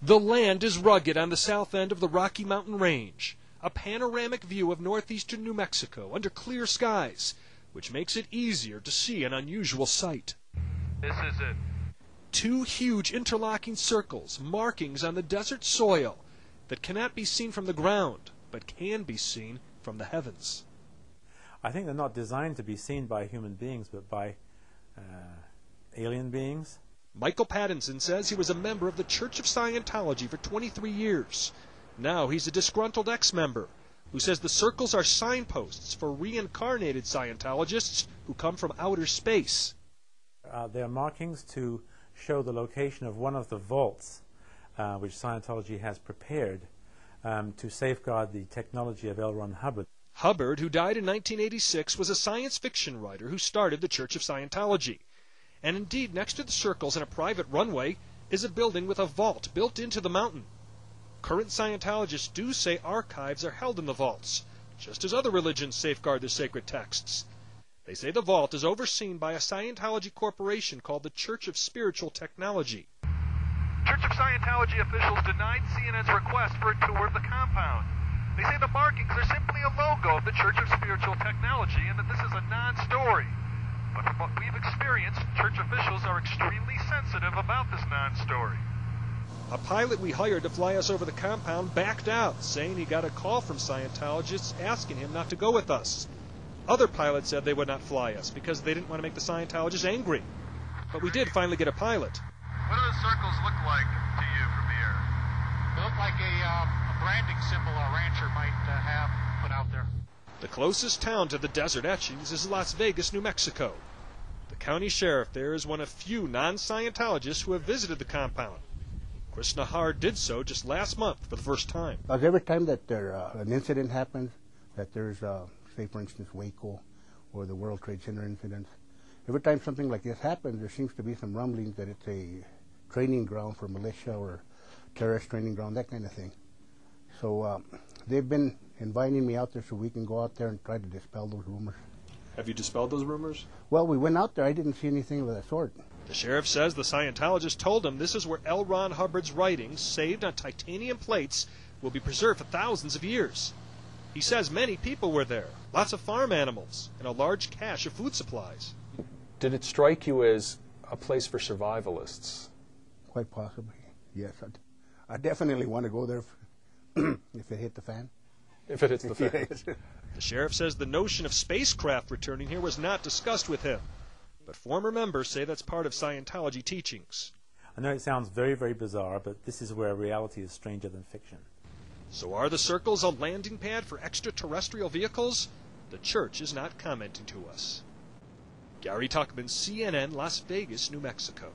The land is rugged on the south end of the Rocky Mountain Range, a panoramic view of northeastern New Mexico under clear skies, which makes it easier to see an unusual sight. This is it. Two huge interlocking circles, markings on the desert soil that cannot be seen from the ground, but can be seen from the heavens. I think they're not designed to be seen by human beings, but by alien beings. Michael Pattinson says he was a member of the Church of Scientology for 23 years. Now he's a disgruntled ex-member who says the circles are signposts for reincarnated Scientologists who come from outer space. They are markings to show the location of one of the vaults which Scientology has prepared to safeguard the technology of L. Ron Hubbard. Hubbard, who died in 1986, was a science fiction writer who started the Church of Scientology. And indeed, next to the circles in a private runway is a building with a vault built into the mountain. Current Scientologists do say archives are held in the vaults, just as other religions safeguard their sacred texts. They say the vault is overseen by a Scientology corporation called the Church of Spiritual Technology. Church of Scientology officials denied CNN's request for a tour of the compound. They say the markings are simply a logo of the Church of Spiritual Technology and that this is a non-story. But from what we've experienced, church officials are extremely sensitive about this non-story. A pilot we hired to fly us over the compound backed out, saying he got a call from Scientologists asking him not to go with us. Other pilots said they would not fly us because they didn't want to make the Scientologists angry. But we did finally get a pilot. What do the circles look like to you from here? They look like a branding symbol a rancher might have put out there. The closest town to the desert etchings is Las Vegas, New Mexico. The county sheriff there is one of few non-Scientologists who have visited the compound. Chris Nahar did so just last month for the first time. Every time that an incident happens, that there's, say for instance, Waco or the World Trade Center incidents, every time something like this happens, there seems to be some rumblings that it's a training ground for militia or terrorist training ground, that kind of thing. So they've been inviting me out there so we can go out there and try to dispel those rumors. Have you dispelled those rumors? Well, we went out there. I didn't see anything of that sort. The sheriff says the Scientologist told him this is where L. Ron Hubbard's writings, saved on titanium plates, will be preserved for thousands of years. He says many people were there, lots of farm animals, and a large cache of food supplies. Did it strike you as a place for survivalists? Quite possibly, yes. I definitely want to go there if it hit the fan. If it hits the fan. Yes. The sheriff says the notion of spacecraft returning here was not discussed with him, but former members say that's part of Scientology teachings. I know it sounds very, very bizarre, but this is where reality is stranger than fiction. So are the circles a landing pad for extraterrestrial vehicles? The church is not commenting to us. Gary Tuckman, CNN, Las Vegas, New Mexico.